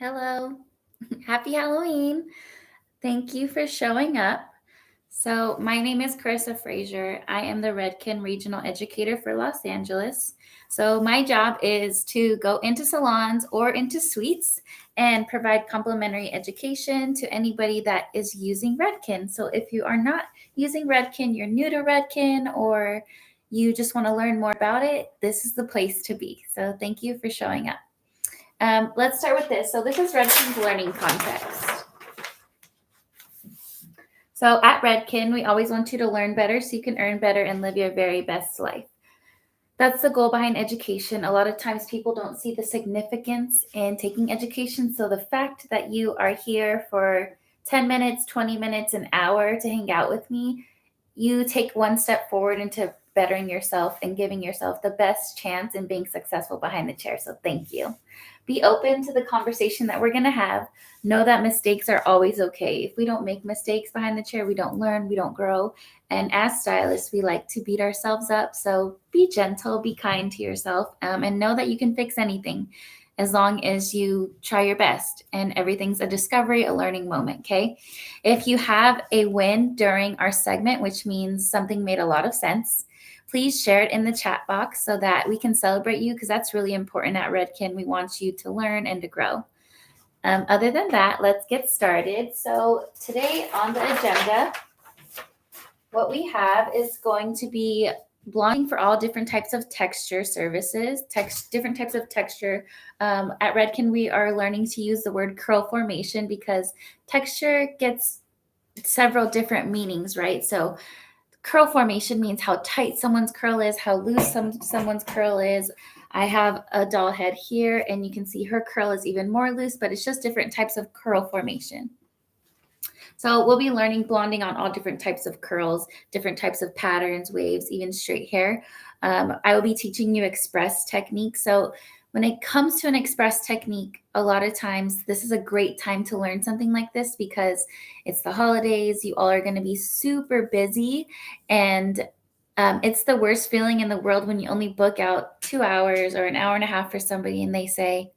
Hello. Happy Halloween. Thank you for showing up. So, my name is Carissa Fraizer. I am the Redken Regional Educator for Los Angeles. So, my job is to go into salons or into suites and provide complimentary education to anybody that is using Redken. So, if you are not using Redken, you're new to Redken, or you just want to learn more about it, this is the place to be. So, thank you for showing up. Let's start with this. So this is Redken's learning context. So at Redken, we always want you to learn better so you can earn better and live your very best life. That's the goal behind education. A lot of times people don't see the significance in taking education. So the fact that you are here for 10 minutes, 20 minutes, an hour to hang out with me, you take one step forward into bettering yourself and giving yourself the best chance in being successful behind the chair. So thank you. Be open to the conversation that we're going to have. Know that mistakes are always okay. If we don't make mistakes behind the chair, we don't learn, we don't grow. And as stylists, we like to beat ourselves up. So be gentle, be kind to yourself, and know that you can fix anything as long as you try your best. And everything's a discovery, a learning moment, okay? If you have a win during our segment, which means something made a lot of sense, please share it in the chat box so that we can celebrate you, because that's really important at Redken. We want you to learn and to grow. Other than that, let's get started. So today on the agenda, what we have is going to be blonding for all different types of texture services, different types of texture. At Redken, we are learning to use the word curl formation because texture gets several different meanings, right? So curl formation means how tight someone's curl is, how loose someone's curl is. I have a doll head here, and you can see her curl is even more loose, but it's just different types of curl formation. So we'll be learning blonding on all different types of curls, different types of patterns, waves, even straight hair. I will be teaching you express techniques. So when it comes to an express technique, a lot of times this is a great time to learn something like this because it's the holidays. You all are going to be super busy, and it's the worst feeling in the world when you only book out 2 hours or an hour and a half for somebody and they say,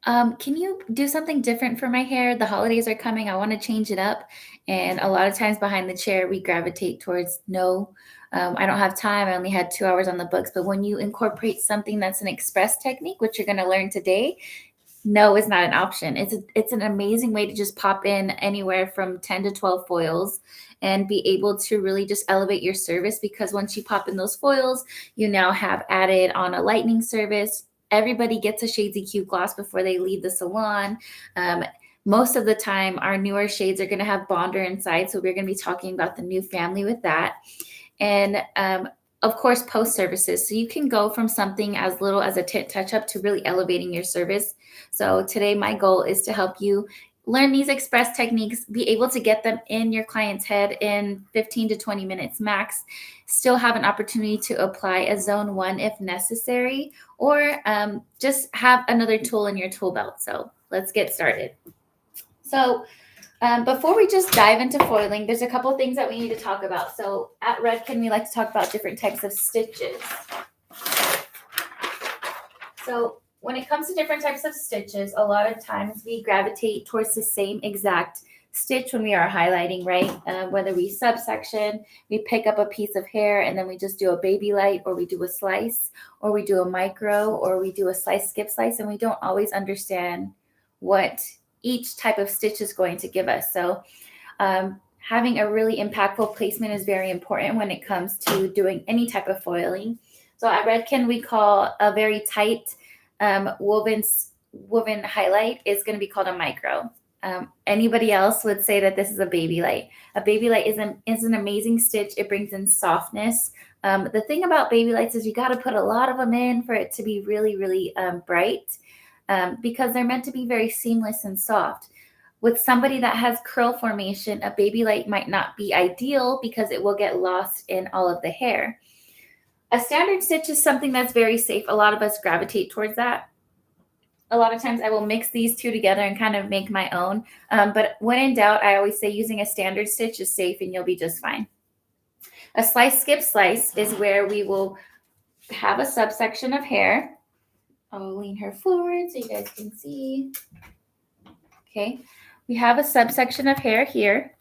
can you do something different for my hair? The holidays are coming. I want to change it up. And a lot of times behind the chair, we gravitate towards no, I don't have time. I only had 2 hours on the books. But when you incorporate something that's an express technique, which you're going to learn today, no is not an option. It's an amazing way to just pop in anywhere from 10 to 12 foils and be able to really just elevate your service, because once you pop in those foils, you now have added on a lightening service. Everybody gets a Shades EQ gloss before they leave the salon. Most of the time, our newer shades are going to have bonder inside. So we're going to be talking about the new family with that. And of course, post services. So you can go from something as little as a tint touch up to really elevating your service. So today, my goal is to help you learn these express techniques, be able to get them in your client's head in 15 to 20 minutes max, still have an opportunity to apply a zone 1 if necessary, or just have another tool in your tool belt. So let's get started. So before we just dive into foiling, there's a couple things that we need to talk about. So at Redken, we like to talk about different types of stitches. So when it comes to different types of stitches, a lot of times we gravitate towards the same exact stitch when we are highlighting, right? Whether we subsection, we pick up a piece of hair and then we just do a baby light, or we do a slice, or we do a micro, or we do a slice, skip slice, and we don't always understand what each type of stitch is going to give us. So having a really impactful placement is very important when it comes to doing any type of foiling. So at Redken, we call a very tight woven highlight is going to be called a micro. Anybody else would say that this is a baby light. A baby light is an amazing stitch. It brings in softness. The thing about baby lights is you got to put a lot of them in for it to be really, really bright, because they're meant to be very seamless and soft. With somebody that has curl formation, a baby light might not be ideal because it will get lost in all of the hair. A standard stitch is something that's very safe. A lot of us gravitate towards that. A lot of times I will mix these two together and kind of make my own. But when in doubt, I always say using a standard stitch is safe and you'll be just fine. A slice, skip, slice is where we will have a subsection of hair. I'll lean her forward so you guys can see. Okay, we have a subsection of hair here.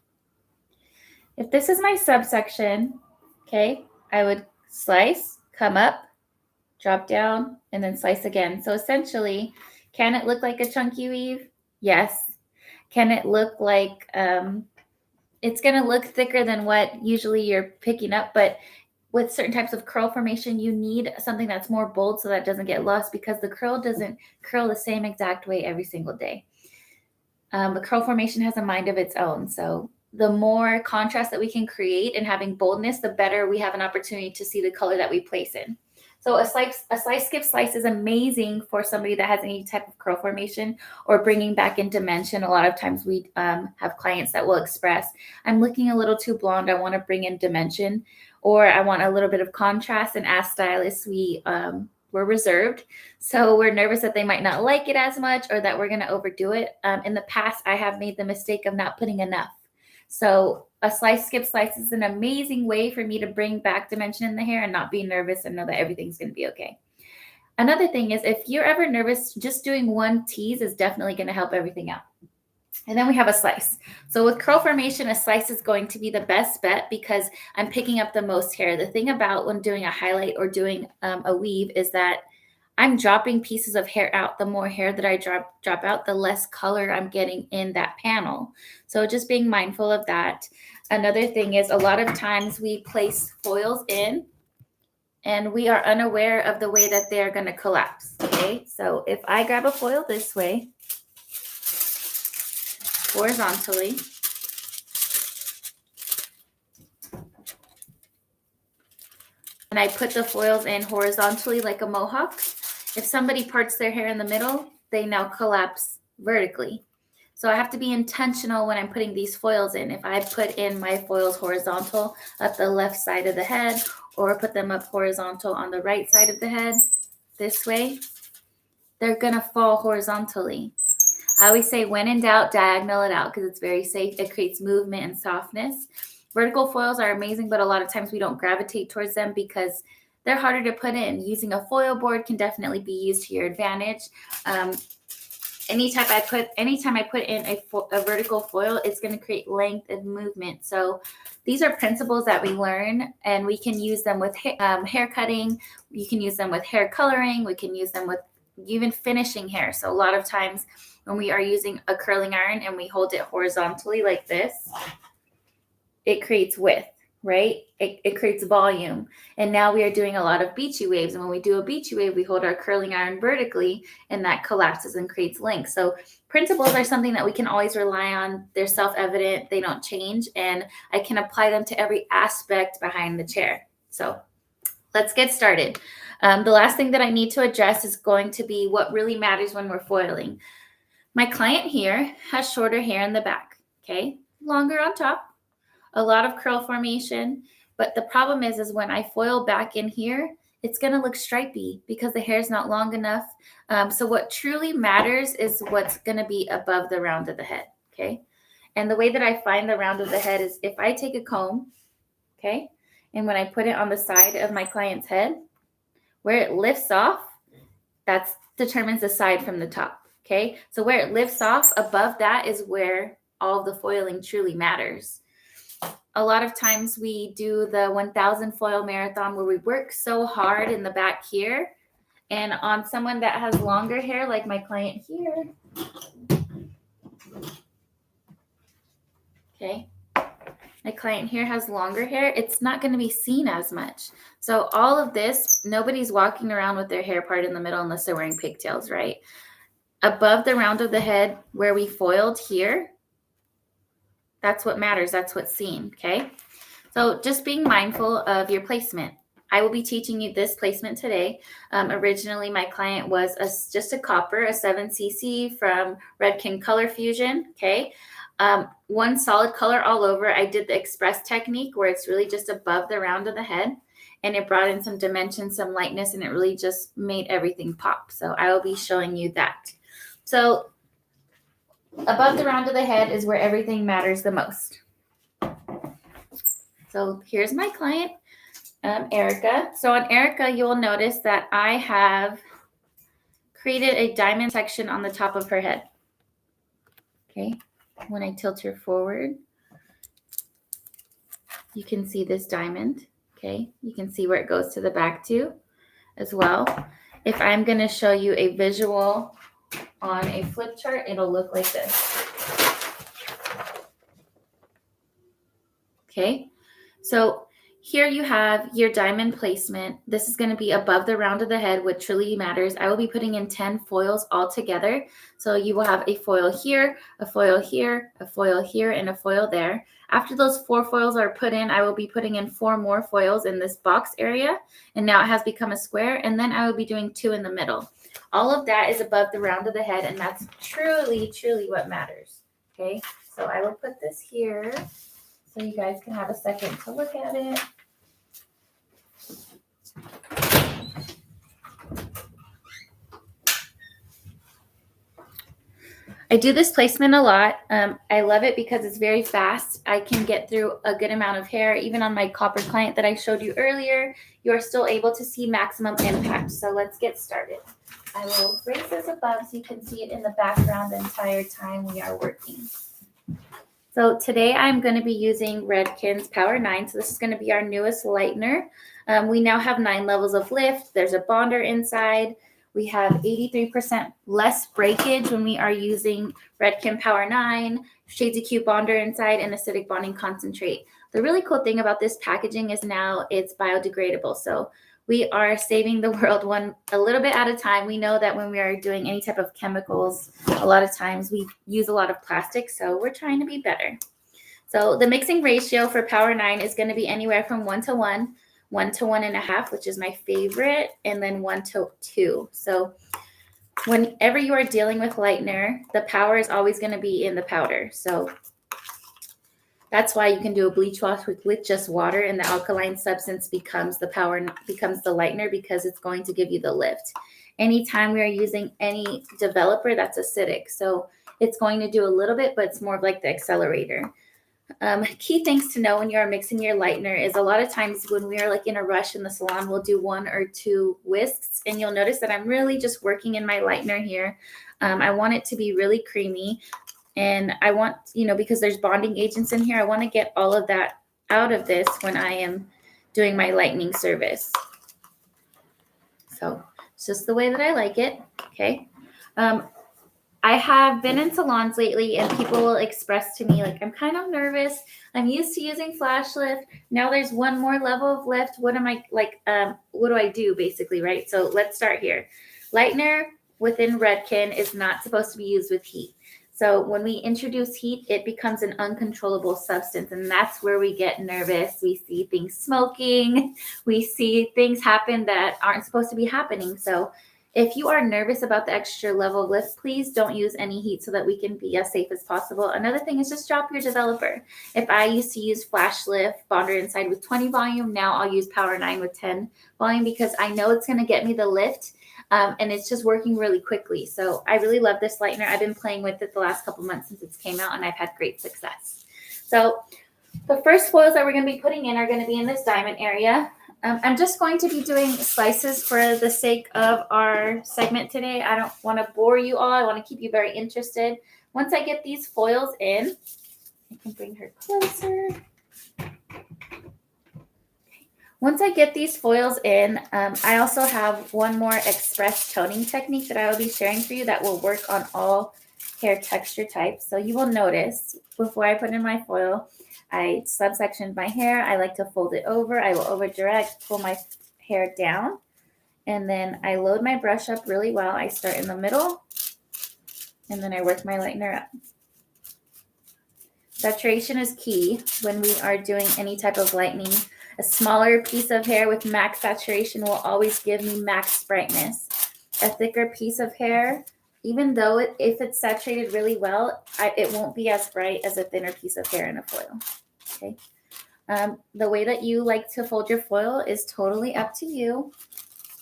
If this is my subsection, okay, I would slice, come up, drop down, and then slice again. So essentially, can it look like a chunky weave? Yes. Can it look like it's going to look thicker than what usually you're picking up, but with certain types of curl formation, you need something that's more bold so that it doesn't get lost, because the curl doesn't curl the same exact way every single day. The curl formation has a mind of its own. So the more contrast that we can create and having boldness, the better we have an opportunity to see the color that we place in. So a slice, skip, slice is amazing for somebody that has any type of curl formation or bringing back in dimension. A lot of times we have clients that will express, I'm looking a little too blonde, I want to bring in dimension, or I want a little bit of contrast. And as stylists, we're reserved. So we're nervous that they might not like it as much or that we're going to overdo it. In the past, I have made the mistake of not putting enough. So a slice, skip, slice is an amazing way for me to bring back dimension in the hair and not be nervous and know that everything's going to be okay. Another thing is, if you're ever nervous, just doing one tease is definitely going to help everything out. And then we have a slice. So with curl formation, a slice is going to be the best bet because I'm picking up the most hair. The thing about when doing a highlight or doing a weave is that I'm dropping pieces of hair out. The more hair that I drop out, the less color I'm getting in that panel. So just being mindful of that. Another thing is, a lot of times we place foils in and we are unaware of the way that they're going to collapse. Okay, so if I grab a foil this way, horizontally, and I put the foils in horizontally like a mohawk, if somebody parts their hair in the middle, they now collapse vertically. So I have to be intentional when I'm putting these foils in. If I put in my foils horizontal at the left side of the head, or put them up horizontal on the right side of the head, this way, they're going to fall horizontally. I always say, when in doubt, diagonal it out, because it's very safe. It creates movement and softness. Vertical foils are amazing, but a lot of times we don't gravitate towards them because they're harder to put in. Using a foil board can definitely be used to your advantage. Anytime I put in a vertical foil, it's going to create length and movement. So these are principles that we learn, and we can use them with hair cutting. You can use them with hair coloring. We can use them with even finishing hair. So a lot of times when we are using a curling iron and we hold it horizontally like this, it creates width, right? It creates volume. And now we are doing a lot of beachy waves. And when we do a beachy wave, we hold our curling iron vertically, and that collapses and creates length. So principles are something that we can always rely on. They're self-evident. They don't change. And I can apply them to every aspect behind the chair. So let's get started. The last thing that I need to address is going to be what really matters when we're foiling. My client here has shorter hair in the back, okay? Longer on top, a lot of curl formation. But the problem is when I foil back in here, it's going to look stripy because the hair is not long enough. So what truly matters is what's going to be above the round of the head, okay? And the way that I find the round of the head is if I take a comb, okay, and when I put it on the side of my client's head, where it lifts off, that determines the side from the top. Okay, so where it lifts off, above that is where all of the foiling truly matters. A lot of times we do the 1,000 foil marathon where we work so hard in the back here, and on someone that has longer hair, like my client here, okay, my client here has longer hair, it's not going to be seen as much. So all of this, nobody's walking around with their hair part in the middle unless they're wearing pigtails, right? Above the round of the head where we foiled here, that's what matters. That's what's seen, okay? So just being mindful of your placement. I will be teaching you this placement today. Originally, my client was just a copper, a 7cc from Redken Color Fusion, okay? One solid color all over. I did the express technique where it's really just above the round of the head, and it brought in some dimension, some lightness, and it really just made everything pop. So I will be showing you that. So above the round of the head is where everything matters the most. So here's my client, Erica. So on Erica, you will notice that I have created a diamond section on the top of her head. Okay, when I tilt her forward, you can see this diamond. Okay, you can see where it goes to the back too as well. If I'm going to show you a visual on a flip chart, it'll look like this. Okay, so here you have your diamond placement. This is going to be above the round of the head, which truly matters. I will be putting in 10 foils all together. So you will have a foil here, a foil here, a foil here, and a foil there. After those 4 foils are put in, I will be putting in 4 more foils in this box area. And now it has become a square. And then I will be doing 2 in the middle. All of that is above the round of the head. And that's truly, truly what matters. Okay, so I will put this here, so you guys can have a second to look at it. I do this placement a lot. I love it because it's very fast. I can get through a good amount of hair. Even on my copper client that I showed you earlier, you are still able to see maximum impact. So let's get started. I will raise this above so you can see it in the background the entire time we are working. So today I'm going to be using Redken's Power 9. So this is going to be our newest lightener. We now have 9 levels of lift. There's a bonder inside. We have 83% less breakage when we are using Redken Power 9, Shades of Q bonder inside, and acidic bonding concentrate. The really cool thing about this packaging is now it's biodegradable. So we are saving the world a little bit at a time. We know that when we are doing any type of chemicals, a lot of times we use a lot of plastic, so we're trying to be better. So the mixing ratio for Power 9 is going to be anywhere from 1 to 1, 1 to 1.5, which is my favorite, and then 1 to 2. So whenever you are dealing with lightener, the power is always going to be in the powder. So that's why you can do a bleach wash with just water, and the alkaline substance becomes the lightener, because it's going to give you the lift. Anytime we are using any developer, that's acidic. So it's going to do a little bit, but it's more of like the accelerator. Key things to know when you are mixing your lightener is a lot of times when we are like in a rush in the salon, we'll do 1 or 2 whisks, and you'll notice that I'm really just working in my lightener here. I want it to be really creamy. And I want, because there's bonding agents in here, I want to get all of that out of this when I am doing my lightening service. So it's just the way that I like it. Okay. I have been in salons lately, and people will express to me, like, I'm kind of nervous. I'm used to using flash lift. Now there's 1 more level of lift. What do I do, basically, right? So let's start here. Lightener within Redken is not supposed to be used with heat. So when we introduce heat, it becomes an uncontrollable substance, and that's where we get nervous. We see things smoking. We see things happen that aren't supposed to be happening. So if you are nervous about the extra level of lift, please don't use any heat so that we can be as safe as possible. Another thing is just drop your developer. If I used to use flash lift bonder inside with 20 volume, now I'll use Power 9 with 10 volume, because I know it's going to get me the lift. And it's just working really quickly. So I really love this lightener. I've been playing with it the last couple months since it's came out, and I've had great success. So the first foils that we're going to be putting in are going to be in this diamond area. I'm just going to be doing slices for the sake of our segment today. I don't want to bore you all. I want to keep you very interested. Once I get these foils in, I can bring her closer. Once I get these foils in, I also have 1 more express toning technique that I will be sharing for you that will work on all hair texture types. So you will notice before I put in my foil, I subsectioned my hair. I like to fold it over. I will over direct, pull my hair down, and then I load my brush up really well. I start in the middle, and then I work my lightener up. Saturation is key when we are doing any type of lightening. A smaller piece of hair with max saturation will always give me max brightness. A thicker piece of hair, even though if it's saturated really well, it won't be as bright as a thinner piece of hair in a foil. Okay. The way that you like to fold your foil is totally up to you.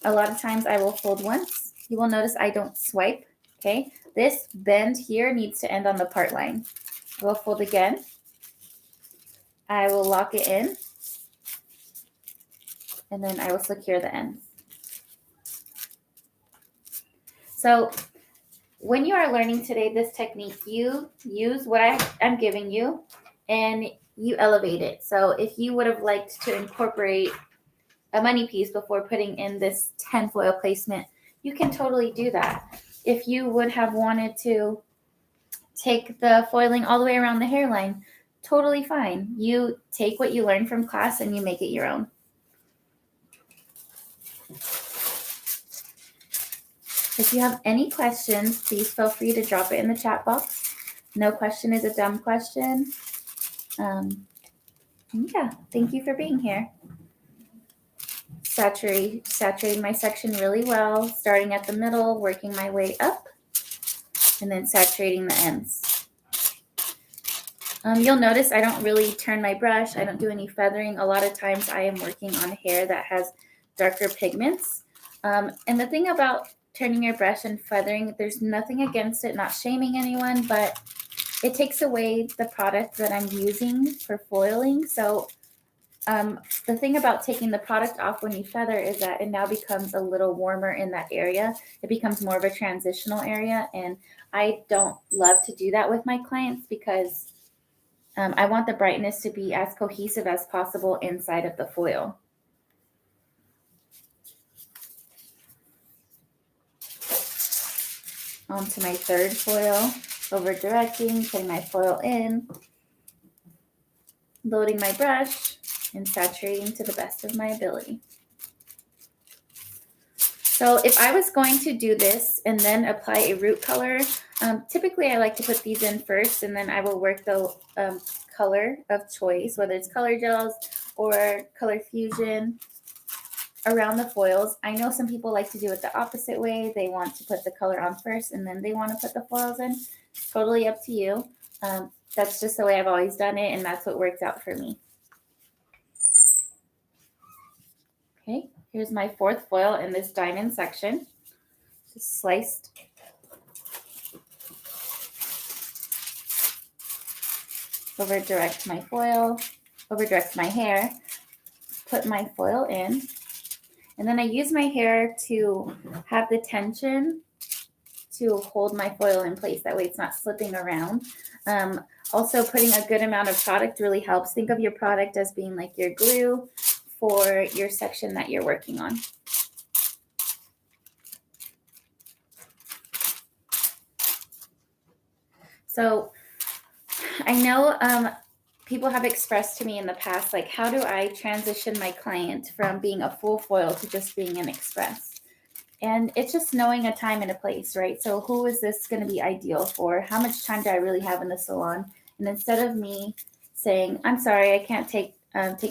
A lot of times I will fold once. You will notice I don't swipe. Okay. This bend here needs to end on the part line. I will fold again. I will lock it in. And then I will secure the ends. So when you are learning today this technique, you use what I'm giving you and you elevate it. So if you would have liked to incorporate a money piece before putting in this 10 foil placement, you can totally do that. If you would have wanted to take the foiling all the way around the hairline, totally fine. You take what you learned from class and you make it your own. If you have any questions, please feel free to drop it in the chat box. No question is a dumb question. Yeah, thank you for being here. Saturating my section really well, starting at the middle, working my way up, and then saturating the ends. You'll notice I don't really turn my brush. I don't do any feathering. A lot of times I am working on hair that has darker pigments. And the thing about turning your brush and feathering, there's nothing against it, not shaming anyone, but it takes away the product that I'm using for foiling. So the thing about taking the product off when you feather is that it now becomes a little warmer in that area. It becomes more of a transitional area. And I don't love to do that with my clients because I want the brightness to be as cohesive as possible inside of the foil. On to my third foil, over directing, putting my foil in, loading my brush, and saturating to the best of my ability. So if I was going to do this and then apply a root color, typically I like to put these in first and then I will work the color of choice, whether it's color gels or color fusion around the foils. I know some people like to do it the opposite way. They want to put the color on first and then they want to put the foils in. It's totally up to you. That's just the way I've always done it and that's what works out for me. Okay, here's my fourth foil in this diamond section. Just sliced. Over direct my foil, over direct my hair, put my foil in, and then I use my hair to have the tension to hold my foil in place. That way it's not slipping around. Also, putting a good amount of product really helps. Think of your product as being like your glue for your section that you're working on. So I know people have expressed to me in the past, like, how do I transition my client from being a full foil to just being an express? And it's just knowing a time and a place, right? So who is this going to be ideal for? How much time do I really have in the salon? And instead of me saying, I'm sorry, I can't take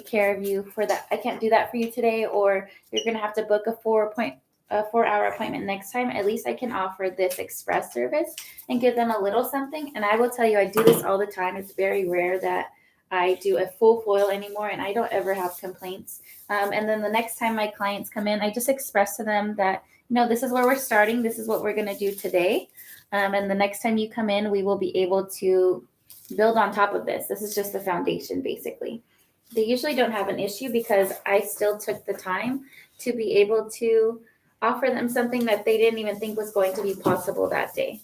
care of you for that. I can't do that for you today, or you're going to have to book a 4-hour appointment next time. At least I can offer this express service and give them a little something. And I will tell you, I do this all the time. It's very rare that I do a full foil anymore, and I don't ever have complaints. And then the next time my clients come in, I just express to them that, this is where we're starting. This is what we're going to do today. And the next time you come in, we will be able to build on top of this. This is just the foundation, basically. They usually don't have an issue because I still took the time to be able to offer them something that they didn't even think was going to be possible that day.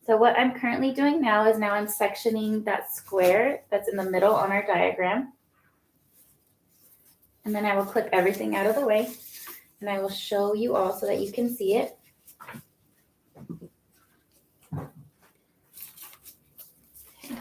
So what I'm currently doing now is I'm sectioning that square that's in the middle on our diagram. And then I will clip everything out of the way. And I will show you all so that you can see it. Okay.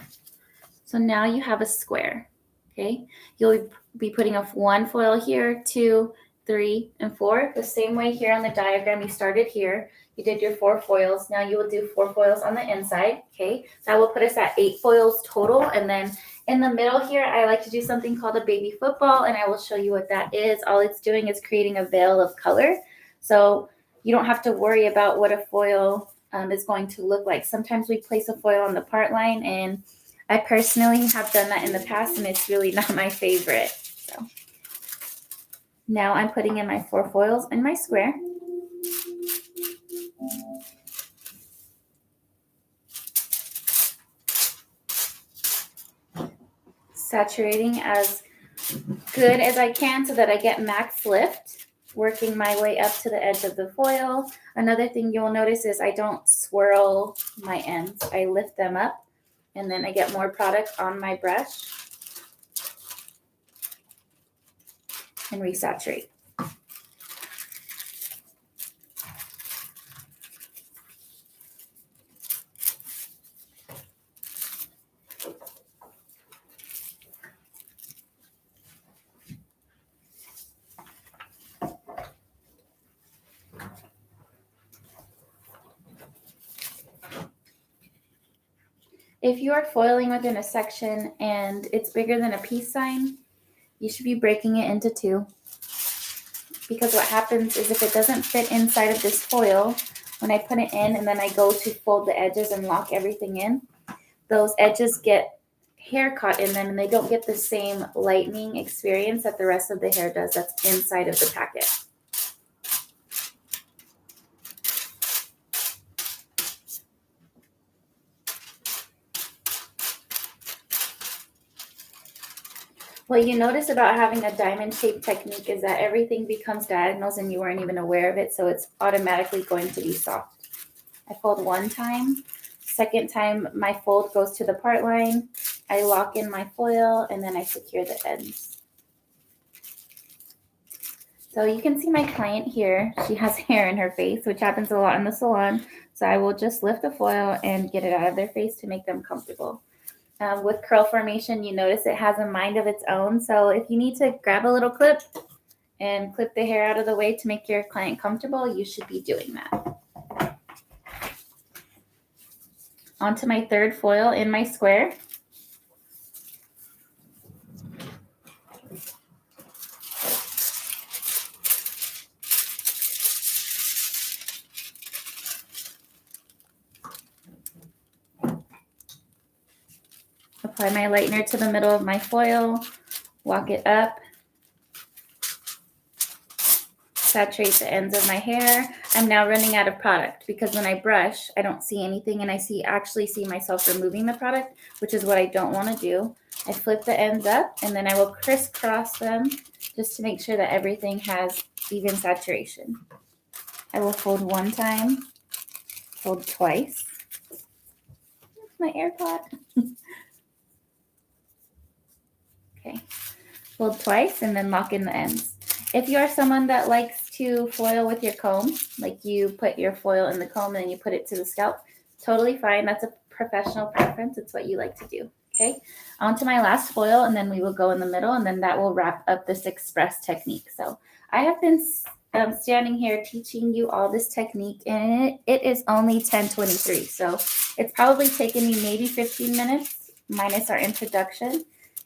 So now you have a square. Okay. You'll be putting one foil here, 2, 3, and 4. The same way here on the diagram, you started here. You did your 4 foils. Now you will do 4 foils on the inside. Okay. That will put us at 8 foils total. And then in the middle here, I like to do something called a baby football, and I will show you what that is. All it's doing is creating a veil of color. So you don't have to worry about what a foil is going to look like. Sometimes we place a foil on the part line, and I personally have done that in the past, and it's really not my favorite. So now I'm putting in my 4 foils in my square. Saturating as good as I can so that I get max lift. working my way up to the edge of the foil. Another thing you'll notice is I don't swirl my ends. I lift them up and then I get more product on my brush and resaturate. If you are foiling within a section and it's bigger than a peace sign, you should be breaking it into two. Because what happens is if it doesn't fit inside of this foil, when I put it in and then I go to fold the edges and lock everything in, those edges get hair caught in them and they don't get the same lightening experience that the rest of the hair does that's inside of the packet. What you notice about having a diamond shape technique is that everything becomes diagonals and you weren't even aware of it, so it's automatically going to be soft. I fold one time. Second time, my fold goes to the part line. I lock in my foil and then I secure the ends. So you can see my client here. She has hair in her face, which happens a lot in the salon. So I will just lift the foil and get it out of their face to make them comfortable. With curl formation, you notice it has a mind of its own. So if you need to grab a little clip and clip the hair out of the way to make your client comfortable, you should be doing that. Onto my third foil in my square. Apply my lightener to the middle of my foil, walk it up, saturate the ends of my hair. I'm now running out of product because when I brush, I don't see anything and I actually see myself removing the product, which is what I don't want to do. I flip the ends up and then I will crisscross them just to make sure that everything has even saturation. I will fold one time, fold twice. That's my AirPod. Okay, fold twice and then lock in the ends. If you are someone that likes to foil with your comb, like you put your foil in the comb and then you put it to the scalp, totally fine. That's a professional preference. It's what you like to do. Okay, onto my last foil and then we will go in the middle and then that will wrap up this express technique. So I have been standing here teaching you all this technique and it is only 10:23. So it's probably taken me maybe 15 minutes minus our introduction.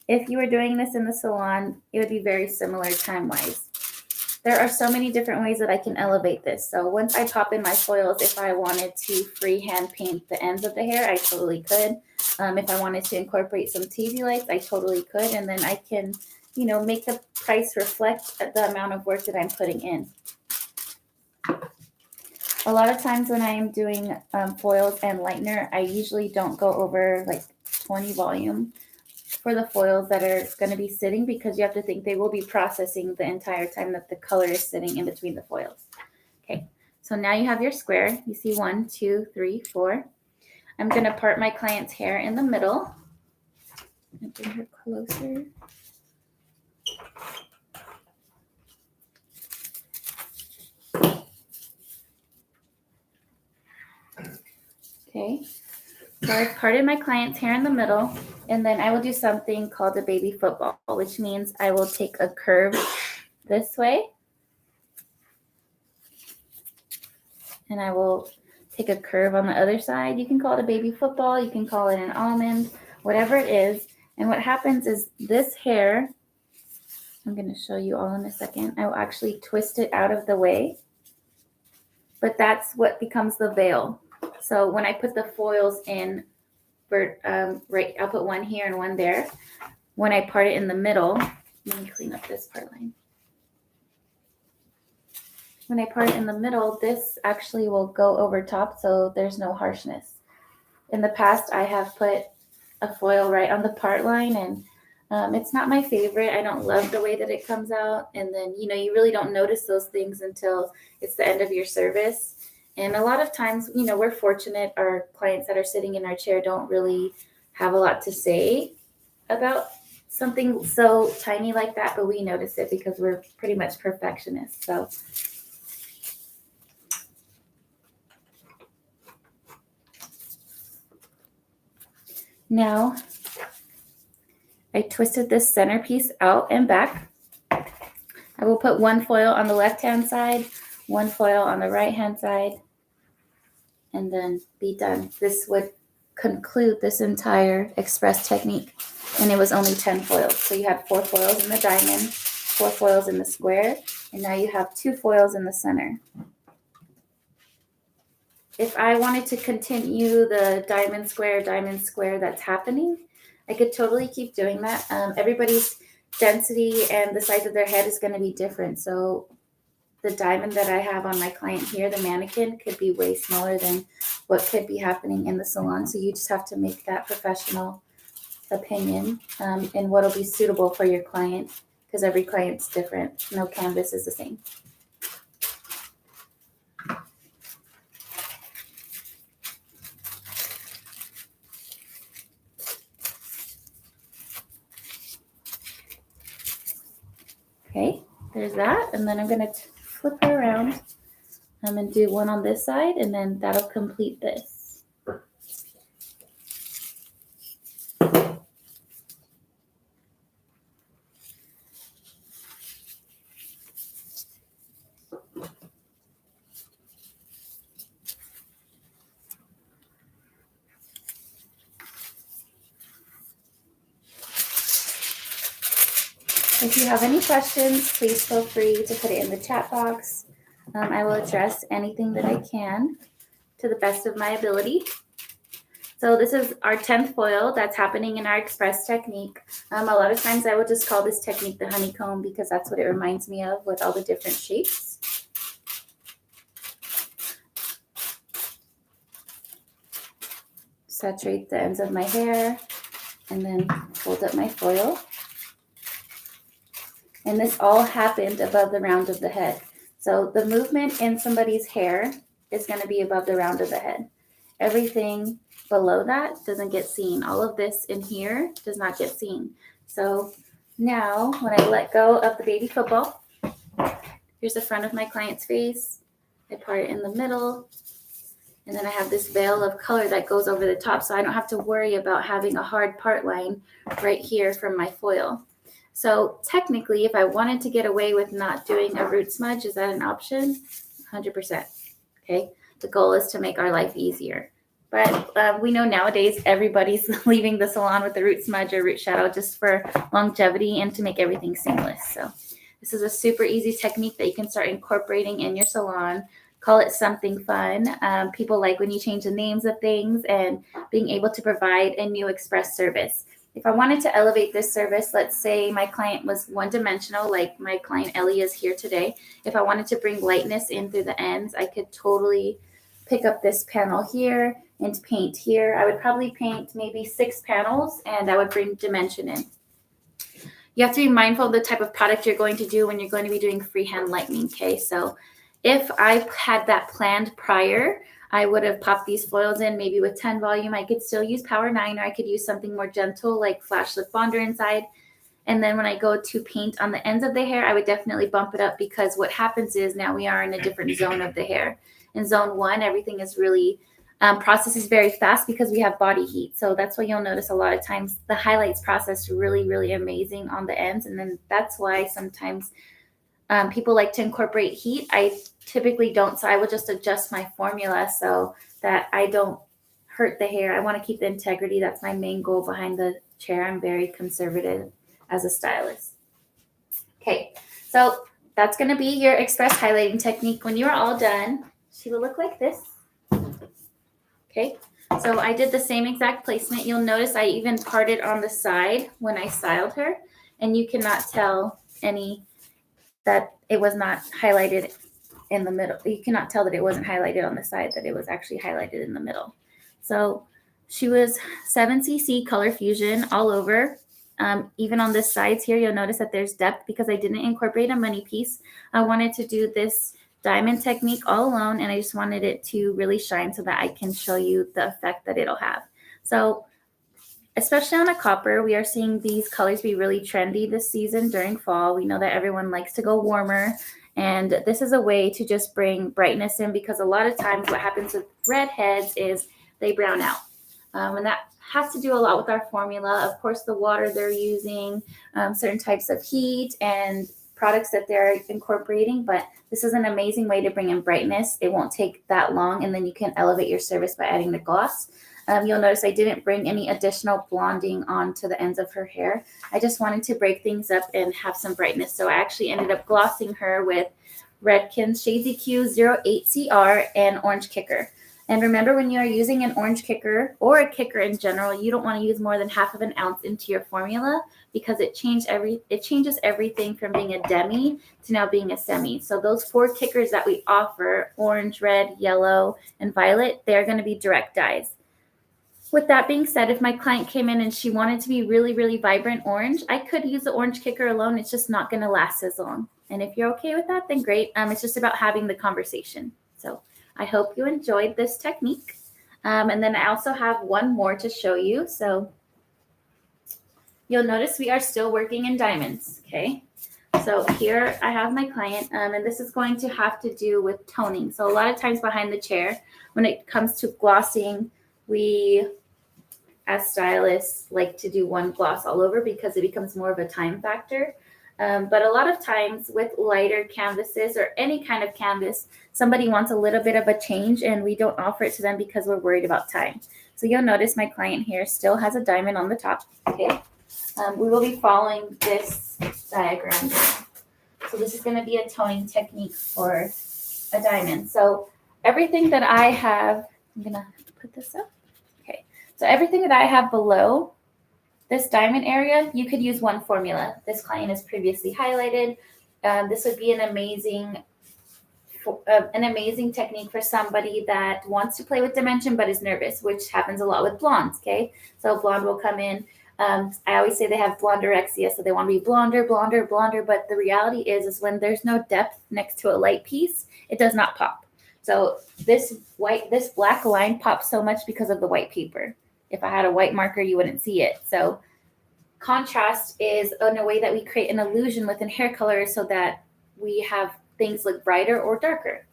If you were doing this in the salon, it would be very similar time-wise. There are so many different ways that I can elevate this. So once I pop in my foils, if I wanted to freehand paint the ends of the hair, I totally could. If I wanted to incorporate some TV lights, I totally could. And then I can, make the price reflect the amount of work that I'm putting in. A lot of times when I am doing foils and lightener, I usually don't go over like 20 volume for the foils that are going to be sitting because you have to think they will be processing the entire time that the color is sitting in between the foils. Okay, so now you have your square. You see 1, 2, 3, 4. I'm going to part my client's hair in the middle. I'm going to bring her closer. Okay, so I've parted my client's hair in the middle, and then I will do something called a baby football, which means I will take a curve this way, and I will take a curve on the other side. You can call it a baby football, you can call it an almond, whatever it is. And what happens is this hair, I'm going to show you all in a second, I will actually twist it out of the way, but that's what becomes the veil. So when I put the foils in, right, I'll put one here and one there. When I part it in the middle, let me clean up this part line. When I part it in the middle, this actually will go over top, so there's no harshness. In the past, I have put a foil right on the part line, and It's not my favorite. I don't love the way that it comes out. And then, you really don't notice those things until it's the end of your service. And a lot of times, we're fortunate. Our clients that are sitting in our chair don't really have a lot to say about something so tiny like that, but we notice it because we're pretty much perfectionists. So now I twisted this centerpiece out and back. I will put one foil on the left-hand side, one foil on the right-hand side, and then be done. This would conclude this entire express technique, and it was only 10 foils. So you had 4 foils in the diamond, 4 foils in the square, and now you have 2 foils in the center. If I wanted to continue the diamond square that's happening, I could totally keep doing that. Everybody's density and the size of their head is going to be different. So the diamond that I have on my client here, the mannequin, could be way smaller than what could be happening in the salon. So you just have to make that professional opinion and what'll be suitable for your client, because every client's different. No canvas is the same. Okay, there's that. And then I'm going to flip her around and do one on this side, and then that'll complete this. If you have any questions, please feel free to put it in the chat box. I will address anything that I can to the best of my ability. So this is our 10th foil that's happening in our express technique. A lot of times I will just call this technique the honeycomb because that's what it reminds me of, with all the different shapes. Saturate the ends of my hair and then fold up my foil. And this all happened above the round of the head. So the movement in somebody's hair is going to be above the round of the head. Everything below that doesn't get seen. All of this in here does not get seen. So now when I let go of the baby football, here's the front of my client's face. I part it in the middle. And then I have this veil of color that goes over the top. So I don't have to worry about having a hard part line right here from my foil. So technically, if I wanted to get away with not doing a root smudge, is that an option? 100%. Okay. The goal is to make our life easier. But we know nowadays everybody's leaving the salon with a root smudge or root shadow just for longevity and to make everything seamless. So this is a super easy technique that you can start incorporating in your salon. Call it something fun. People like when you change the names of things and being able to provide a new express service. If I wanted to elevate this service, let's say my client was one-dimensional, like my client Ellie is here today. If I wanted to bring lightness in through the ends, I could totally pick up this panel here and paint here. I would probably paint maybe 6 panels, and I would bring dimension in. You have to be mindful of the type of product you're going to do when you're going to be doing freehand lightning, okay? So if I had that planned prior, I would have popped these foils in maybe with 10 volume. I could still use Power 9, or I could use something more gentle like Flash Lip Bonder inside. And then when I go to paint on the ends of the hair, I would definitely bump it up, because what happens is now we are in a different zone of the hair. In zone 1, everything is really, processes very fast because we have body heat. So that's why you'll notice a lot of times the highlights process really, really amazing on the ends. And then that's why sometimes people like to incorporate heat. I typically don't, so I will just adjust my formula so that I don't hurt the hair. I want to keep the integrity. That's my main goal behind the chair. I'm very conservative as a stylist. Okay, so that's going to be your express highlighting technique. When you're all done, she will look like this. Okay, so I did the same exact placement. You'll notice I even parted on the side when I styled her, and you cannot tell that it was not highlighted in the middle. You cannot tell that it wasn't highlighted on the side, that it was actually highlighted in the middle. So she was 7cc color fusion all over. Even on the sides here, you'll notice that there's depth because I didn't incorporate a money piece. I wanted to do this diamond technique all alone, and I just wanted it to really shine so that I can show you the effect that it'll have. So especially on a copper, we are seeing these colors be really trendy this season during fall. We know that everyone likes to go warmer, and this is a way to just bring brightness in, because a lot of times what happens with redheads is they brown out. And that has to do a lot with our formula. Of course, the water they're using, certain types of heat and products that they're incorporating, but this is an amazing way to bring in brightness. It won't take that long, and then you can elevate your service by adding the gloss. You'll notice I didn't bring any additional blonding onto the ends of her hair. I just wanted to break things up and have some brightness. So I actually ended up glossing her with Redken Shades EQ 08CR and Orange Kicker. And remember, when you are using an orange kicker or a kicker in general, you don't want to use more than half of an ounce into your formula, because it changes everything from being a demi to now being a semi. So those 4 kickers that we offer, orange, red, yellow, and violet, they're going to be direct dyes. With that being said, if my client came in and she wanted to be really, really vibrant orange, I could use the orange kicker alone. It's just not going to last as long. And if you're okay with that, then great. It's just about having the conversation. So I hope you enjoyed this technique. And then I also have one more to show you. So you'll notice we are still working in diamonds, okay? So here I have my client, and this is going to have to do with toning. So a lot of times behind the chair, when it comes to glossing, we as stylists like to do one gloss all over because it becomes more of a time factor. But a lot of times with lighter canvases or any kind of canvas, somebody wants a little bit of a change, and we don't offer it to them because we're worried about time. So you'll notice my client here still has a diamond on the top. Okay, we will be following this diagram here. So this is going to be a toning technique for a diamond. So everything that I have, I'm going to put this up. Okay, so everything that I have below this diamond area, you could use one formula. This client is previously highlighted. This would be an amazing technique for somebody that wants to play with dimension but is nervous, which happens a lot with blondes, okay? So blonde will come in. I always say they have blonderexia, so they want to be blonder, but the reality is when there's no depth next to a light piece, it does not pop. So this black line pops so much because of the white paper. If I had a white marker, you wouldn't see it. So contrast is in a way that we create an illusion within hair colors so that we have things look brighter or darker.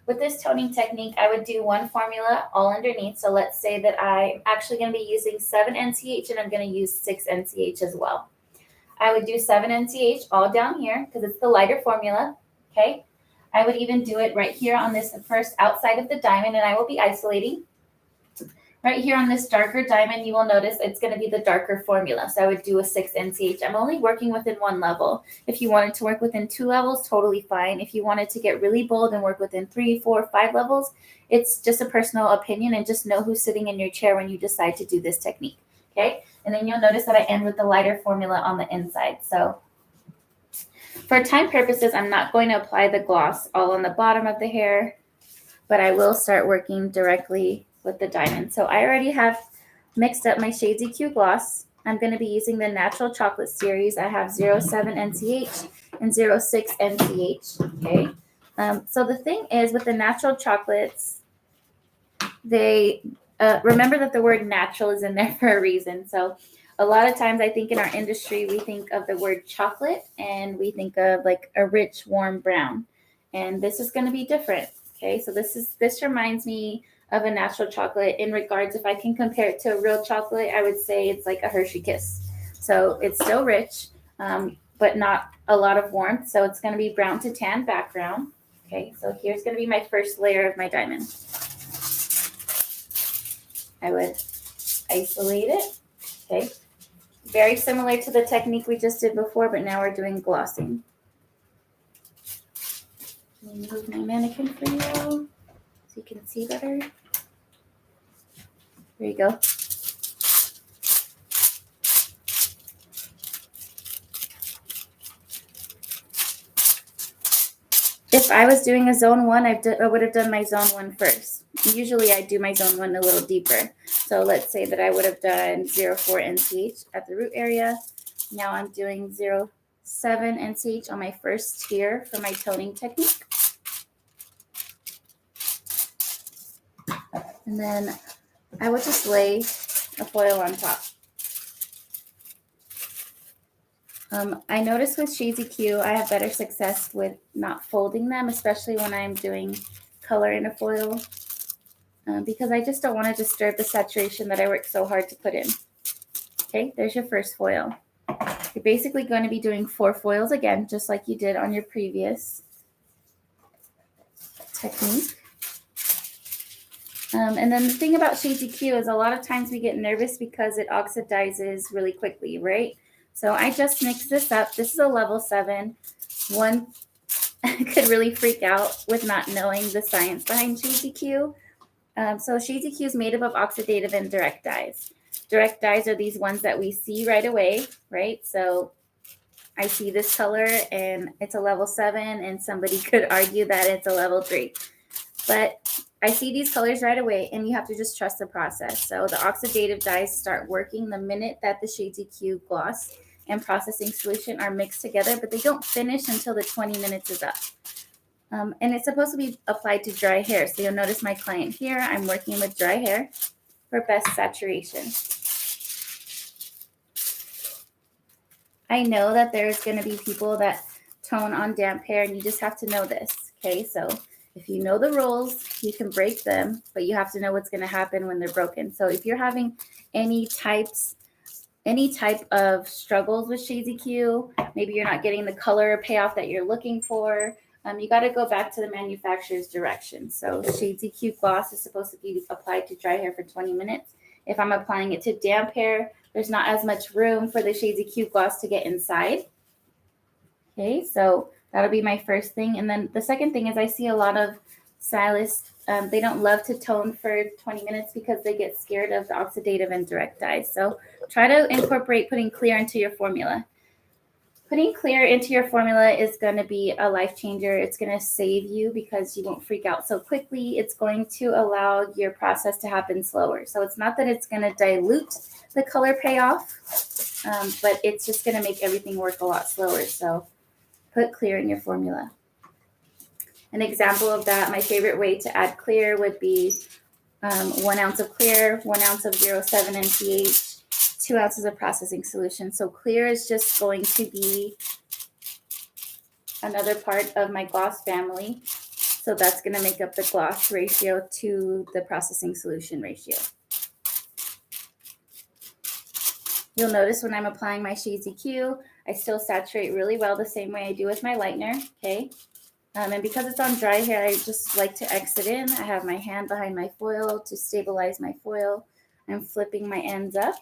With this toning technique, I would do one formula all underneath. So let's say that I'm actually going to be using 7 NCH and I'm going to use 6 NCH as well. I would do 7 NCH all down here because it's the lighter formula, okay? I would even do it right here on this first outside of the diamond, and I will be isolating. Right here on this darker diamond, you will notice it's going to be the darker formula. So I would do a 6 NCH. I'm only working within one level. If you wanted to work within 2 levels, totally fine. If you wanted to get really bold and work within 3, 4, 5 levels, it's just a personal opinion, and just know who's sitting in your chair when you decide to do this technique. Okay? And then you'll notice that I end with the lighter formula on the inside. So for time purposes, I'm not going to apply the gloss all on the bottom of the hair, but I will start working directly with the diamond. So I already have mixed up my Shades EQ gloss. I'm going to be using the Natural Chocolate series. I have 07 NCH and 06 NCH. Okay. So the thing is with the natural chocolates, they remember that the word natural is in there for a reason. So a lot of times I think in our industry, we think of the word chocolate and we think of like a rich, warm brown. And this is going to be different. Okay. So this reminds me of a natural chocolate in regards, if I can compare it to a real chocolate, I would say it's like a Hershey Kiss. So it's still rich, but not a lot of warmth. So it's going to be brown to tan background. Okay, so here's going to be my first layer of my diamond. I would isolate it. Okay, very similar to the technique we just did before, but now we're doing glossing. Let me move my mannequin for you so you can see better. There you go. If I was doing a zone 1, I would have done my zone 1 first. Usually I do my zone 1 a little deeper. So let's say that I would have done 04 NCH at the root area, Now I'm doing 0.7 NCH on my first tier for my toning technique. And then I would just lay a foil on top. I notice with Shades EQ, I have better success with not folding them, especially when I'm doing color in a foil, because I just don't want to disturb the saturation that I worked so hard to put in. Okay, there's your first foil. You're basically going to be doing 4 foils again, just like you did on your previous technique. And then the thing about Shades EQ is a lot of times we get nervous because it oxidizes really quickly, right? So I just mixed this up. This is a level 7. One could really freak out with not knowing the science behind Shades EQ. So Shades EQ is made up of oxidative and direct dyes. Direct dyes are these ones that we see right away, right? So I see this color and it's a level 7, and somebody could argue that it's a level 3. But I see these colors right away, and you have to just trust the process. So the oxidative dyes start working the minute that the Shades EQ gloss and processing solution are mixed together, but they don't finish until the 20 minutes is up. And it's supposed to be applied to dry hair. So you'll notice my client here, I'm working with dry hair for best saturation. I know that there's going to be people that tone on damp hair, and you just have to know this, okay? So if you know the rules, you can break them, but you have to know what's going to happen when they're broken. So if you're having any type of struggles with Shades EQ, maybe you're not getting the color payoff that you're looking for, you got to go back to the manufacturer's direction. So Shades EQ gloss is supposed to be applied to dry hair for 20 minutes. If I'm applying it to damp hair, there's not as much room for the Shades EQ gloss to get inside. Okay, so that'll be my first thing. And then the second thing is I see a lot of stylists, they don't love to tone for 20 minutes because they get scared of the oxidative and direct dyes. So try to incorporate putting clear into your formula. Putting clear into your formula is going to be a life changer. It's going to save you because you won't freak out so quickly. It's going to allow your process to happen slower. So it's not that it's going to dilute the color payoff, but it's just going to make everything work a lot slower. So put clear in your formula. An example of that, my favorite way to add clear would be 1 ounce of clear, 1 ounce of 0.7 NCH, 2 ounces of processing solution. So clear is just going to be another part of my gloss family. So that's going to make up the gloss ratio to the processing solution ratio. You'll notice when I'm applying my Shades EQ, I still saturate really well the same way I do with my lightener, okay? And because it's on dry hair, I just like to exit in. I have my hand behind my foil to stabilize my foil. I'm flipping my ends up,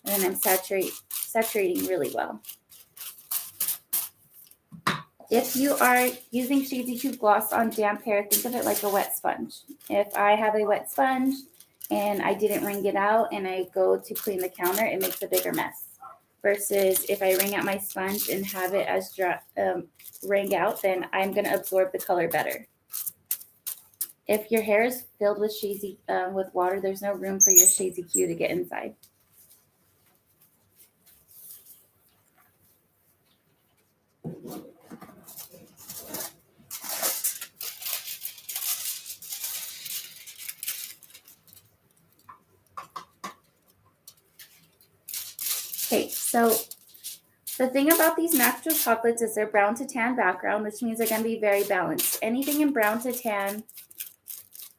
and I'm saturating really well. If you are using Shades EQ gloss on damp hair, think of it like a wet sponge. If I have a wet sponge and I didn't wring it out and I go to clean the counter, it makes a bigger mess. Versus if I wring out my sponge and have it as wring out, then I'm going to absorb the color better. If your hair is filled with with water, there's no room for your Shades EQ to get inside. Okay, so the thing about these natural chocolates is they're brown to tan background, which means they're going to be very balanced. Anything in brown to tan,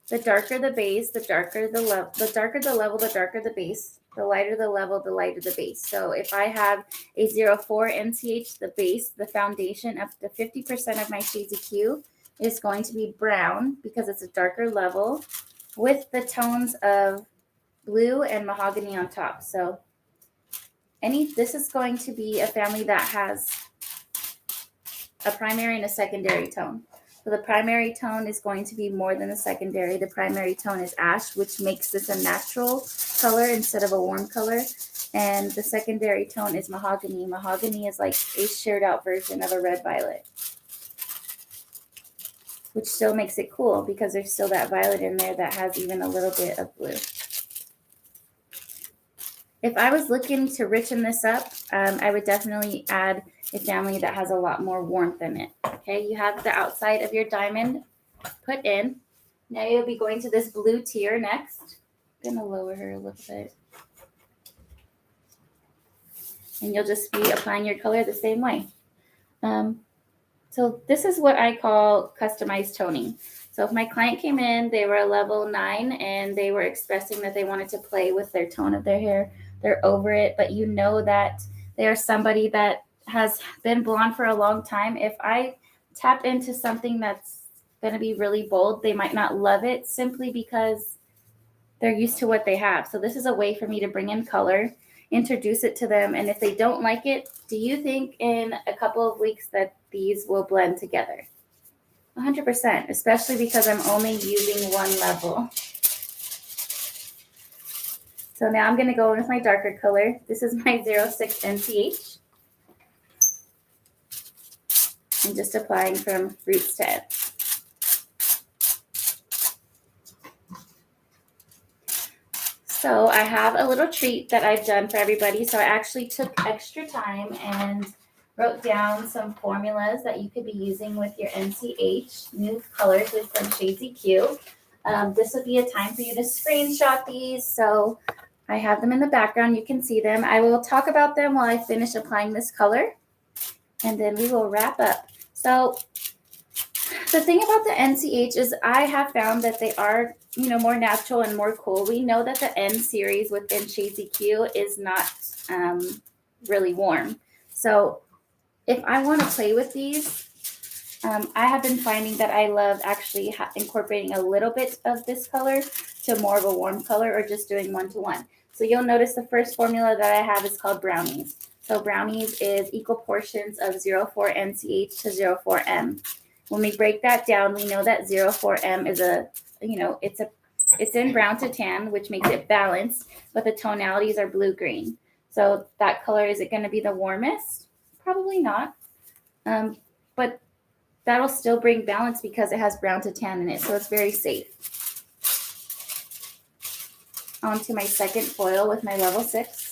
the darker the base, the darker the level, the darker the level, the darker the base, the lighter the level, the lighter the base. So if I have a 0.4 NCH, the base, the foundation, up to 50% of my Shades EQ is going to be brown because it's a darker level with the tones of blue and mahogany on top. So this is going to be a family that has a primary and a secondary tone. So the primary tone is going to be more than the secondary. The primary tone is ash, which makes this a natural color instead of a warm color. And the secondary tone is mahogany. Mahogany is like a sheared out version of a red violet, which still makes it cool because there's still that violet in there that has even a little bit of blue. If I was looking to richen this up, I would definitely add a family that has a lot more warmth in it. Okay, you have the outside of your diamond put in. Now you'll be going to this blue tier next. I'm gonna lower her a little bit. And you'll just be applying your color the same way. So this is what I call customized toning. So if my client came in, they were a level 9 and they were expressing that they wanted to play with their tone of their hair, they're over it, but you know that they are somebody that has been blonde for a long time. If I tap into something that's going to be really bold, they might not love it simply because they're used to what they have. So this is a way for me to bring in color, introduce it to them, and if they don't like it, do you think in a couple of weeks that these will blend together? 100%, especially because I'm only using one level. So now I'm going to go in with my darker color. This is my 06 NCH. I'm just applying from roots to ends. So I have a little treat that I've done for everybody. So I actually took extra time and wrote down some formulas that you could be using with your NCH, new colors with some Shades EQ. This would be a time for you to screenshot these. So I have them in the background. You can see them. I will talk about them while I finish applying this color, and then we will wrap up. So the thing about the NCH is I have found that they are, more natural and more cool. We know that the N series within Shades EQ is not really warm. So if I want to play with these, I have been finding that I love actually incorporating a little bit of this color to more of a warm color, or just doing 1-to-1. So you'll notice the first formula that I have is called Brownies. So Brownies is equal portions of 04 NCH to 04 M. When we break that down, we know that 04 M is it's in brown to tan, which makes it balanced, but the tonalities are blue-green. So that color, is it going to be the warmest? Probably not. But that'll still bring balance because it has brown to tan in it, so it's very safe. Onto my second foil with my level 6.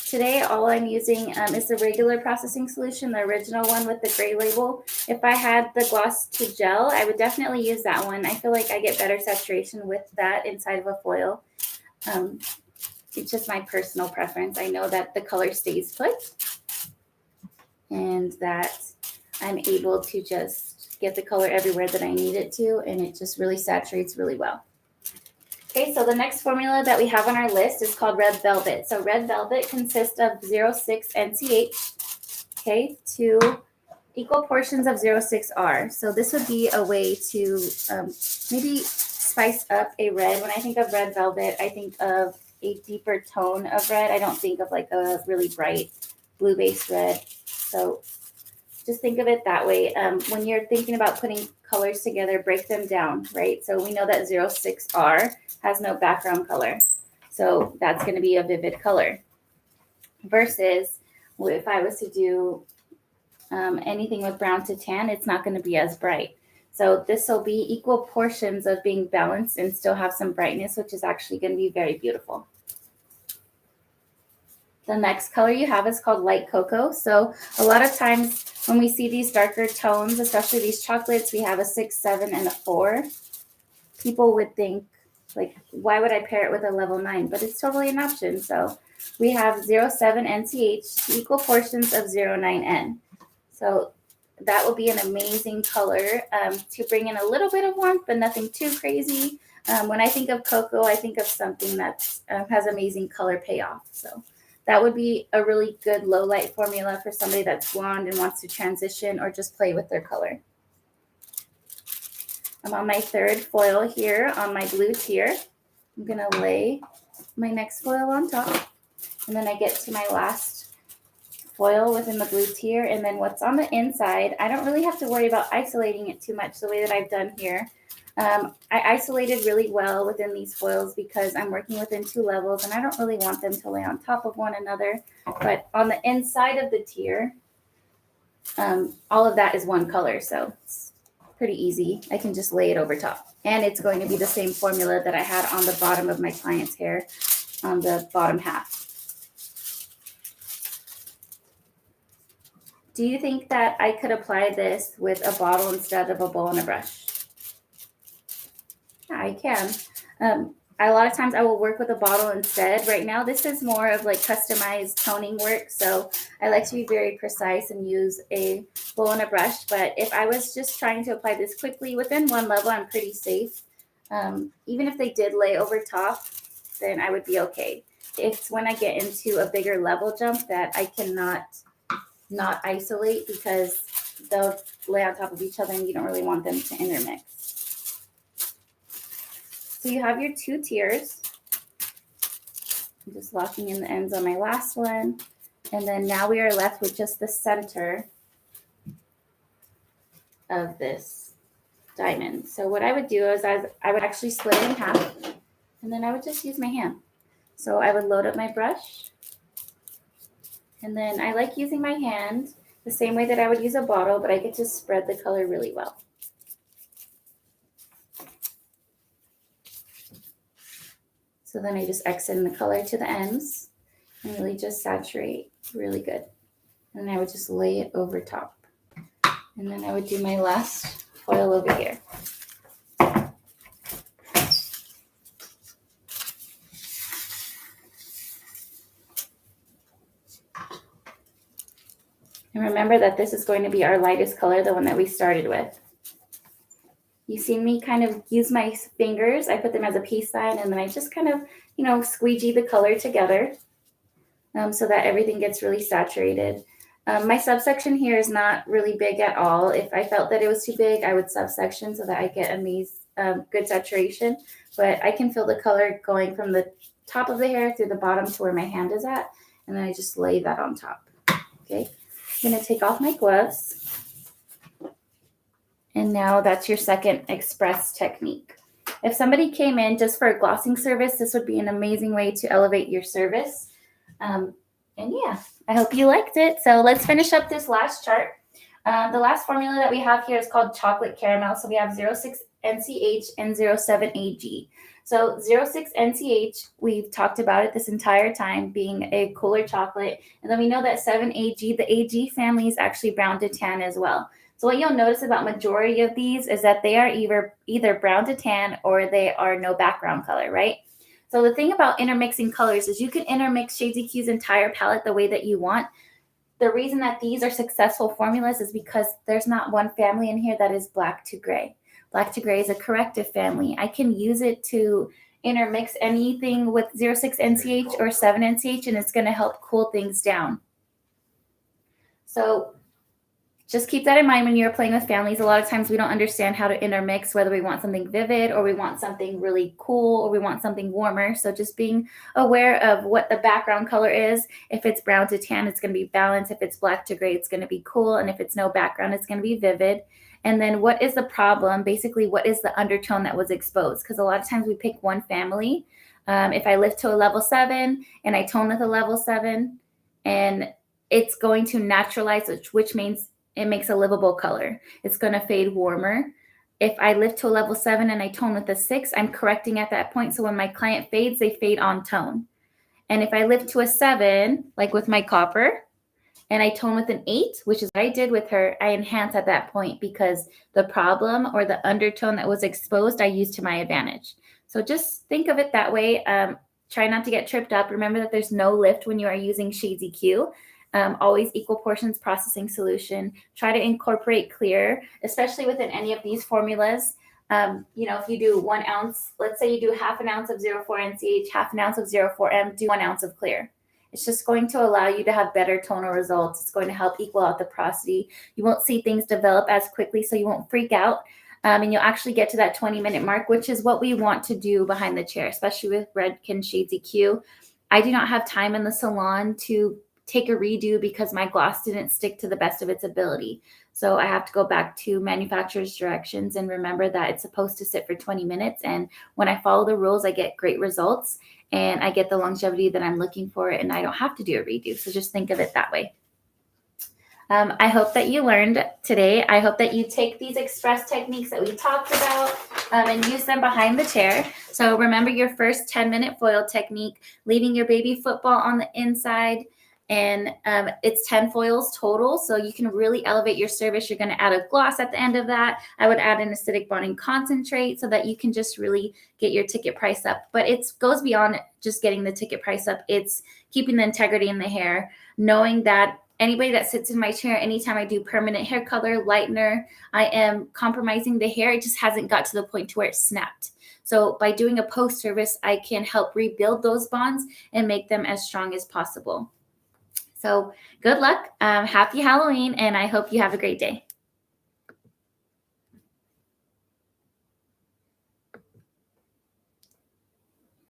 Today, all I'm using is the regular processing solution, the original one with the gray label. If I had the gloss to gel, I would definitely use that one. I feel like I get better saturation with that inside of a foil. It's just my personal preference. I know that the color stays put and that I'm able to just get the color everywhere that I need it to, and it just really saturates really well. Okay, so the next formula that we have on our list is called Red Velvet. So Red Velvet consists of 06 NCH, okay, to equal portions of 06R. So this would be a way to maybe spice up a red. When I think of Red Velvet, I think of a deeper tone of red. I don't think of like a really bright blue-based red. So just think of it that way. When you're thinking about putting colors together, break them down, right? So we know that 06R has no background color. So that's going to be a vivid color. Versus if I was to do anything with brown to tan, it's not going to be as bright. So this will be equal portions of being balanced and still have some brightness, which is actually going to be very beautiful. The next color you have is called Light Cocoa. So a lot of times when we see these darker tones, especially these chocolates, we have a 6, 7, and a 4. People would think, like, why would I pair it with a level 9? But it's totally an option. So we have 07 NCH to equal portions of 09N. So that will be an amazing color to bring in a little bit of warmth, but nothing too crazy. When I think of cocoa, I think of something that has amazing color payoff. So that would be a really good low light formula for somebody that's blonde and wants to transition or just play with their color. I'm on my third foil here on my blue tier. I'm going to lay my next foil on top. And then I get to my last foil within the blue tier. And then what's on the inside, I don't really have to worry about isolating it too much the way that I've done here. I isolated really well within these foils because I'm working within 2 levels and I don't really want them to lay on top of one another. But on the inside of the tier, all of that is one color. So it's pretty easy. I can just lay it over top. And it's going to be the same formula that I had on the bottom of my client's hair, on the bottom half. Do you think that I could apply this with a bottle instead of a bowl and a brush? Yeah, I can. A lot of times I will work with a bottle instead. Right now, this is more of like customized toning work. So I like to be very precise and use a bowl and a brush. But if I was just trying to apply this quickly within one level, I'm pretty safe. Even if they did lay over top, then I would be okay. It's when I get into a bigger level jump that I cannot not isolate, because they'll lay on top of each other and you don't really want them to intermix. So you have your 2 tiers. I'm just locking in the ends on my last one. And then now we are left with just the center of this diamond. So what I would do is I would actually split it in half, and then I would just use my hand. So I would load up my brush, and then I like using my hand the same way that I would use a bottle, but I get to spread the color really well. So then I just X in the color to the ends and really just saturate really good. And I would just lay it over top. And then I would do my last foil over here. And remember that this is going to be our lightest color, the one that we started with. You see me kind of use my fingers. I put them as a peace sign, and then I just kind of, squeegee the color together so that everything gets really saturated. My subsection here is not really big at all. If I felt that it was too big, I would subsection so that I get good saturation. But I can feel the color going from the top of the hair through the bottom to where my hand is at, and then I just lay that on top. Okay, I'm going to take off my gloves. And now that's your second express technique. If somebody came in just for a glossing service, this would be an amazing way to elevate your service. And yeah, I hope you liked it. So let's finish up this last chart. The last formula that we have here is called chocolate caramel. So we have 06NCH and 07AG. So 06NCH, we've talked about it this entire time, being a cooler chocolate. And then we know that 7AG, the AG family, is actually brown to tan as well. So what you'll notice about majority of these is that they are either brown to tan or they are no background color, right? So the thing about intermixing colors is you can intermix Shades EQ's entire palette the way that you want. The reason that these are successful formulas is because there's not one family in here that is black to gray. Black to gray is a corrective family. I can use it to intermix anything with 06NCH or 7NCH, and it's going to help cool things down. So just keep that in mind when you're playing with families. A lot of times we don't understand how to intermix, whether we want something vivid or we want something really cool or we want something warmer. So just being aware of what the background color is. If it's brown to tan, it's going to be balanced. If it's black to gray, it's going to be cool. And if it's no background, it's going to be vivid. And then what is the problem? Basically, what is the undertone that was exposed? Because a lot of times we pick one family. If I lift to a level 7 and I tone with a level 7, and it's going to naturalize, which means it makes a livable color. It's going to fade warmer. If I lift to a level 7 and I tone with a 6, I'm correcting at that point. So when my client fades, they fade on tone. And if I lift to a 7, like with my copper, and I tone with an 8, which is what I did with her, I enhance at that point because the problem or the undertone that was exposed, I used to my advantage. So just think of it that way. Try not to get tripped up. Remember that there's no lift when you are using Shades EQ. Always equal portions processing solution. Try to incorporate clear, especially within any of these formulas. If you do 1 ounce, let's say you do half an ounce of 04NCH, half an ounce of 04M, do 1 ounce of clear. It's just going to allow you to have better tonal results. It's going to help equal out the porosity. You won't see things develop as quickly, so you won't freak out. And you'll actually get to that 20-minute mark, which is what we want to do behind the chair, especially with Redken Shades EQ. I do not have time in the salon to take a redo because my gloss didn't stick to the best of its ability. So I have to go back to manufacturer's directions and remember that it's supposed to sit for 20 minutes. And when I follow the rules, I get great results and I get the longevity that I'm looking for, and I don't have to do a redo. So just think of it that way. I hope that you learned today. I hope that you take these express techniques that we talked about and use them behind the chair. So remember your first 10-minute foil technique, leaving your baby football on the inside. And it's 10 foils total. So you can really elevate your service. You're going to add a gloss at the end of that. I would add an acidic bonding concentrate so that you can just really get your ticket price up. But it goes beyond just getting the ticket price up. It's keeping the integrity in the hair, knowing that anybody that sits in my chair, anytime I do permanent hair color, lightener, I am compromising the hair. It just hasn't got to the point to where it snapped. So by doing a post service, I can help rebuild those bonds and make them as strong as possible. So good luck. Happy Halloween, and I hope you have a great day.